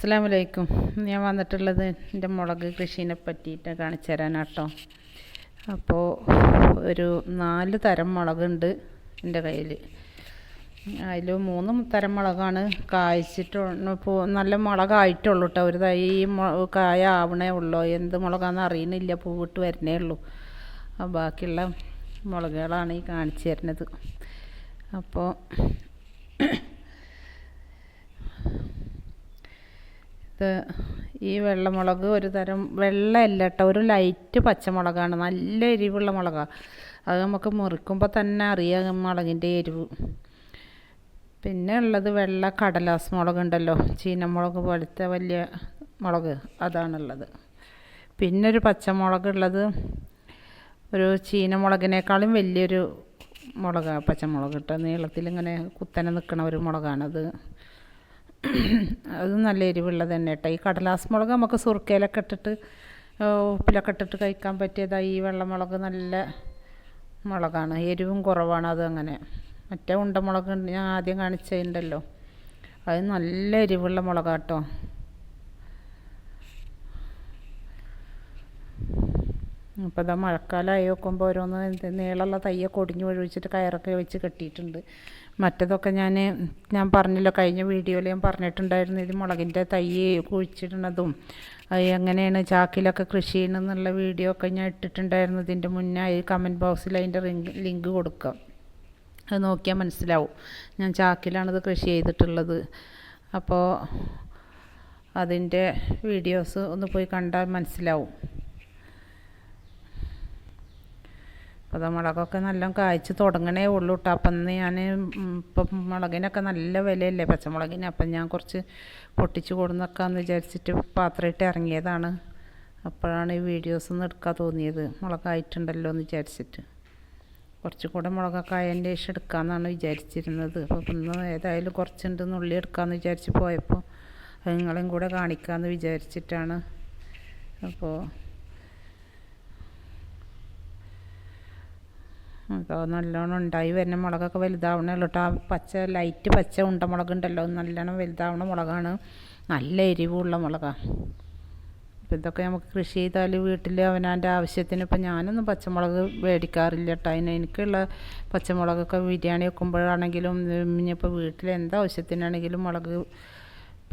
അസ്സലാമു അലൈക്കും. ഞാൻ വന്നിട്ടുള്ളത് എൻ്റെ മുളക് കൃഷീനെ പറ്റിയിട്ട് കാണിച്ചു തരാനാട്ടോ. അപ്പോൾ ഒരു 4 തരം മുളകുണ്ട് എൻ്റെ കയ്യിൽ. അതിൽ 3 തരം മുളകാണ് കായ്ച്ചിട്ട് നല്ല മുളകായിട്ടുള്ളൂ കേട്ടോ. ഒരു തൈ കായ ആവണേ ഉള്ളൂ. എന്ത് മുളകാണെന്ന് അറിയണില്ല, പൂവിട്ട് വരുന്നേ ഉള്ളൂ. ബാക്കിയുള്ള മുളകുകളാണ് ഈ കാണിച്ചു തരുന്നത്. അപ്പോൾ ഇത് ഈ വെള്ളമുളക് ഒരു തരം വെള്ളമല്ല കേട്ടോ, ഒരു ലൈറ്റ് പച്ചമുളകാണ്. നല്ല എരിവുള്ള മുളകാണ്. അത് നമുക്ക് മുറിക്കുമ്പോൾ തന്നെ അറിയാം മുളകിൻ്റെ എരിവ്. പിന്നെ ഉള്ളത് വെള്ള കടലാസ് മുളകുണ്ടല്ലോ, ചീനമുളക് പോലത്തെ വലിയ മുളക്, അതാണുള്ളത്. പിന്നെ ഒരു പച്ചമുളക് ഉള്ളത് ഒരു ചീനമുളകിനേക്കാളും വലിയൊരു മുളകാണ്, പച്ചമുളക് കേട്ടോ. നീളത്തിലിങ്ങനെ കുത്തനെ നിൽക്കണ ഒരു മുളകാണത്. അത് നല്ല എരിവുള്ളത് തന്നെ കേട്ടോ. ഈ കടലാസ് മുളക് നമുക്ക് സുർക്കയിലൊക്കെ ഇട്ടിട്ട് ഉപ്പിലൊക്കെ ഇട്ടിട്ട് കഴിക്കാൻ പറ്റിയതാണ്. ഈ വെള്ളമുളക് നല്ല മുളകാണ്, എരിവും കുറവാണ്. അത് അങ്ങനെ മറ്റേ ഉണ്ടമുളക് ഞാൻ ആദ്യം കാണിച്ചതുണ്ടല്ലോ, അത് നല്ല എരിവുള്ള മുളകാട്ടോ. അപ്പോൾ ഇതാ മഴക്കാലമായി നോക്കുമ്പോൾ ഓരോന്ന് നീളമുള്ള തയ്യൊക്കെ ഒടിഞ്ഞു ഒഴിച്ചിട്ട് കയറൊക്കെ വെച്ച് കെട്ടിയിട്ടുണ്ട്. മറ്റതൊക്കെ ഞാൻ പറഞ്ഞല്ലോ, കഴിഞ്ഞ വീഡിയോയിൽ ഞാൻ പറഞ്ഞിട്ടുണ്ടായിരുന്നു ഇത് മുളകിൻ്റെ തൈ കുഴിച്ചിടുന്നതും എങ്ങനെയാണ് ചാക്കിലൊക്കെ കൃഷി ചെയ്യണമെന്നുള്ള വീഡിയോ ഒക്കെ ഞാൻ ഇട്ടിട്ടുണ്ടായിരുന്നു. ഇതിൻ്റെ മുന്നേ ഈ കമൻറ്റ് ബോക്സിൽ അതിൻ്റെ ലിങ്ക് കൊടുക്കാം, അത് നോക്കിയാൽ മനസ്സിലാവും. ഞാൻ ചാക്കിലാണിത് കൃഷി ചെയ്തിട്ടുള്ളത്. അപ്പോൾ അതിൻ്റെ വീഡിയോസ് ഒന്ന് പോയി കണ്ടാൽ മനസ്സിലാവും. അപ്പോൾ മുളകൊക്കെ നല്ല കായ്ച്ച് തുടങ്ങണേ ഉള്ളൂ കേട്ടോ. അപ്പം ഞാൻ ഇപ്പം മുളകിനൊക്കെ നല്ല വിലയല്ലേ പച്ചമുളകിന്. അപ്പം ഞാൻ കുറച്ച് പൊട്ടിച്ച് കൊടുന്നേക്കാമെന്ന് വിചാരിച്ചിട്ട് പാത്രമായിട്ട് ഇറങ്ങിയതാണ്. അപ്പോഴാണ് ഈ വീഡിയോസ് ഒന്നും എടുക്കാൻ തോന്നിയത്, മുളകായിട്ടുണ്ടല്ലോ എന്ന് വിചാരിച്ചിട്ട്. കുറച്ചും കൂടെ മുളകൊക്കെ അതിൻ്റെ ശേഷം എടുക്കാമെന്നാണ് വിചാരിച്ചിരുന്നത്. അപ്പോൾ ഇന്ന് ഏതായാലും കുറച്ചുണ്ട് നുള്ളി എടുക്കാമെന്ന് വിചാരിച്ച് പോയപ്പോൾ അത് നിങ്ങളെയും കൂടെ കാണിക്കാമെന്ന് വിചാരിച്ചിട്ടാണ്. അപ്പോൾ നല്ലോണം ഉണ്ടായി വരുന്ന മുളകൊക്കെ വലുതാവണേ ഉള്ളൂ കേട്ടോ. ആ പച്ച ലൈറ്റ് പച്ച ഉണ്ടമുളകുണ്ടല്ലോ, നല്ലോണം വലുതാവണ മുളകാണ്, നല്ല എരിവുള്ള മുളകാണ്. അപ്പോൾ ഇതൊക്കെ നമുക്ക് കൃഷി ചെയ്താൽ വീട്ടിൽ അവനവൻ്റെ ആവശ്യത്തിന്. ഇപ്പം ഞാനൊന്നും പച്ചമുളക് മേടിക്കാറില്ല കേട്ടോ. എനിക്കുള്ള പച്ചമുളകൊക്കെ ബിരിയാണി വെക്കുമ്പോഴാണെങ്കിലും ഇനിയിപ്പോൾ വീട്ടിൽ എന്താവശ്യത്തിനാണെങ്കിലും മുളക്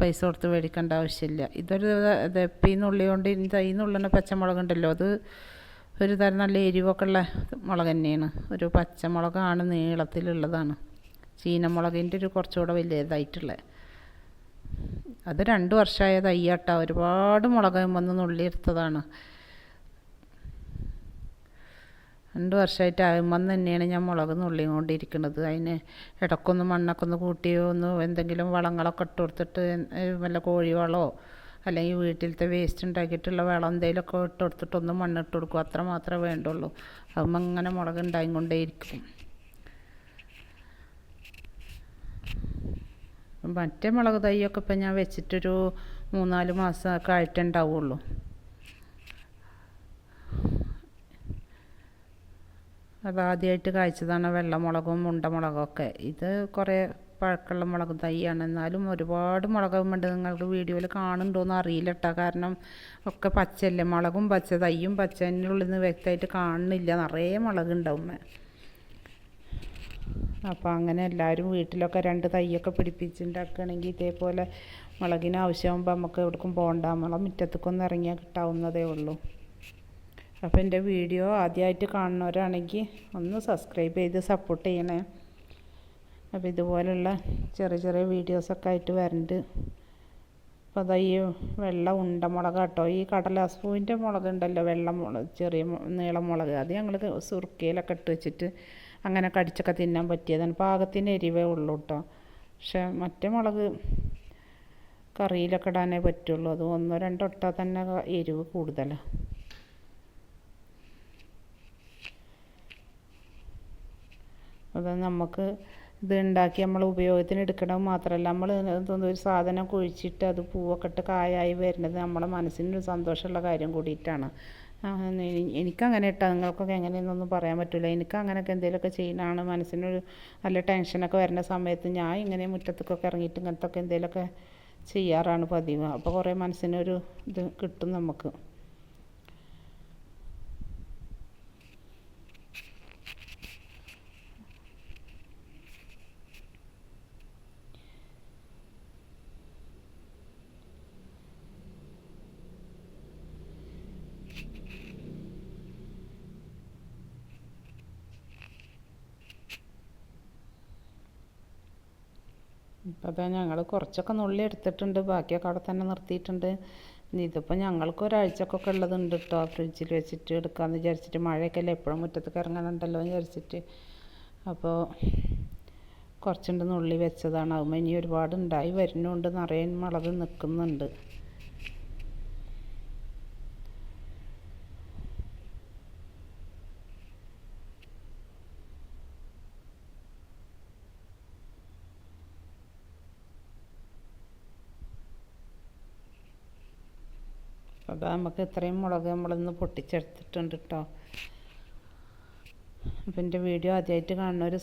പൈസ കൊടുത്ത് മേടിക്കേണ്ട ആവശ്യമില്ല. ഇതൊരു ദപ്പിന്നുള്ളി കൊണ്ട് തൈന്നുള്ളുന്ന പച്ചമുളകുണ്ടല്ലോ, അത് ഒരു തരം നല്ല എരിവൊക്കെ ഉള്ള മുളക് തന്നെയാണ്. ഒരു പച്ചമുളകാണ്, നീളത്തിലുള്ളതാണ്. ചീനമുളകിൻ്റെ ഒരു കുറച്ചുകൂടെ വലിയതായിട്ടുള്ളത്. അത് 2 വർഷമായ തയ്യാട്ടോ. ഒരുപാട് മുളക് വന്ന് നുള്ളിയെടുത്തതാണ്. 2 വർഷമായിട്ട് ആകുമ്പം തന്നെയാണ് ഞാൻ മുളക് നുള്ളിക്കൊണ്ടിരിക്കുന്നത്. അതിന് ഇടയ്ക്കൊന്ന് മണ്ണൊക്കെ ഒന്ന് കൂട്ടിയോ എന്തെങ്കിലും വളങ്ങളൊക്കെ ഇട്ട് കൊടുത്തിട്ട് വല്ല കോഴി വളമോ അല്ലെങ്കിൽ വീട്ടിലത്തെ വേസ്റ്റ് ഉണ്ടാക്കിയിട്ടുള്ള വളം എന്തെങ്കിലുമൊക്കെ ഇട്ട് കൊടുത്തിട്ടൊന്ന് മണ്ണിട്ട് കൊടുക്കും. അത്ര മാത്രമേ വേണ്ടുള്ളൂ. അപ്പം അങ്ങനെ മുളക് ഉണ്ടായിക്കൊണ്ടേയിരിക്കും. മറ്റേ മുളക് തൈയൊക്കെ ഇപ്പം ഞാൻ വെച്ചിട്ടൊരു 3-4 മാസമൊക്കെ ആയിട്ടുണ്ടാവുള്ളൂ. അത് ആദ്യമായിട്ട് കായ്ച്ചതാണ് വെള്ളമുളകും ഉണ്ടമുളകൊക്കെ. ഇത് കുറേ പഴക്കമുള്ള മുളക് തൈയാണ്. എന്നാലും ഒരുപാട് മുളകുമുണ്ട്. നിങ്ങൾക്ക് വീഡിയോയിൽ കാണുന്നുണ്ടോയെന്ന് അറിയില്ല കേട്ടോ. കാരണം ഒക്കെ പച്ചയല്ലേ, മുളകും പച്ച, തൈയും പച്ച, അതിൻ്റെ ഉള്ളിൽ നിന്ന് വ്യക്തമായിട്ട് കാണുന്നില്ല. നിറയെ മുളകുണ്ടാവും. അപ്പോൾ അങ്ങനെ എല്ലാവരും വീട്ടിലൊക്കെ 2 തൈയൊക്കെ പിടിപ്പിച്ചുണ്ടാക്കുകയാണെങ്കിൽ ഇതേപോലെ മുളകിന് ആവശ്യമാകുമ്പോൾ നമുക്ക് എവിടേക്കും പോകണ്ട, നമ്മളെ മുറ്റത്തേക്കൊന്ന് ഇറങ്ങിയാൽ കിട്ടാവുന്നതേ ഉള്ളൂ. അപ്പോൾ എൻ്റെ വീഡിയോ ആദ്യമായിട്ട് കാണുന്നവരാണെങ്കിൽ ഒന്ന് സബ്സ്ക്രൈബ് ചെയ്ത് സപ്പോർട്ട് ചെയ്യണേ. അപ്പോൾ ഇതുപോലുള്ള ചെറിയ ചെറിയ വീഡിയോസൊക്കെ ആയിട്ട് വരുന്നുണ്ട്. അപ്പോൾ അതാ ഈ വെള്ള ഉണ്ടമുളക് കേട്ടോ. ഈ കടലാസ് പൂവിൻ്റെ മുളകുണ്ടല്ലോ, വെള്ളമുളക്, ചെറിയ നീളം മുളക്, അത് ഞങ്ങൾ സുർക്കയിലൊക്കെ ഇട്ട് വെച്ചിട്ട് അങ്ങനെ കടിച്ചൊക്കെ തിന്നാൻ പറ്റിയതാണ്. പാകത്തിന് എരിവേ ഉള്ളൂ കേട്ടോ. പക്ഷേ മറ്റേ മുളക് കറിയിലൊക്കെ ഇടാനേ പറ്റുള്ളൂ. അത് 1-2 ഇട്ടാൽ തന്നെ എരിവ് കൂടുതലാണ്. അത് നമുക്ക് ഇത് ഉണ്ടാക്കി നമ്മൾ ഉപയോഗത്തിന് എടുക്കണം മാത്രമല്ല, നമ്മൾ ഒരു സാധനം കുഴിച്ചിട്ട് അത് പൂവൊക്കെ ഇട്ട് കായായി വരുന്നത് നമ്മളെ മനസ്സിനൊരു സന്തോഷമുള്ള കാര്യം കൂടിയിട്ടാണ്. എനിക്കങ്ങനെ ഇട്ടാൽ നിങ്ങൾക്കൊക്കെ എങ്ങനെയെന്നൊന്നും പറയാൻ പറ്റില്ല. എനിക്ക് അങ്ങനെയൊക്കെ എന്തെങ്കിലുമൊക്കെ ചെയ്യുന്നതാണ് മനസ്സിനൊരു നല്ല ടെൻഷനൊക്കെ വരുന്ന സമയത്ത് ഞാൻ ഇങ്ങനെ മുറ്റത്തേക്കൊക്കെ ഇറങ്ങിയിട്ട് ഇങ്ങനത്തെ ഒക്കെ എന്തെങ്കിലുമൊക്കെ ചെയ്യാറാണ് പതിവ്. അപ്പോൾ കുറേ മനസ്സിനൊരു ഇത് കിട്ടും നമുക്ക്. ഇപ്പം അതാ ഞങ്ങൾ കുറച്ചൊക്കെ നുള്ളി എടുത്തിട്ടുണ്ട്, ബാക്കിയൊക്കെ അവിടെ തന്നെ നിർത്തിയിട്ടുണ്ട്. ഇതിപ്പോൾ ഞങ്ങൾക്ക് ഒരാഴ്ചക്കൊക്കെ ഉള്ളതുണ്ട് കേട്ടോ, ഫ്രിഡ്ജിൽ വെച്ചിട്ട് എടുക്കാമെന്ന് വിചാരിച്ചിട്ട്. മഴയൊക്കെ അല്ലേ, എപ്പോഴും മുറ്റത്തേക്ക് ഇറങ്ങാനുണ്ടല്ലോ എന്ന് വിചാരിച്ചിട്ട്. അപ്പോൾ കുറച്ചുണ്ട് നുള്ളി വെച്ചതാണ്. അതുമ്പോൾ ഇനി ഒരുപാട് ഉണ്ടായി വരുന്നുണ്ട്, നിറയെ മുളക് നിൽക്കുന്നുണ്ട്. അപ്പോൾ നമുക്ക് ഇത്രയും മുളക് നമ്മളിന്ന് പൊട്ടിച്ചെടുത്തിട്ടുണ്ട് കേട്ടോ. അപ്പോൾ എൻ്റെ വീഡിയോ ആദ്യമായിട്ട് കാണുന്നവർ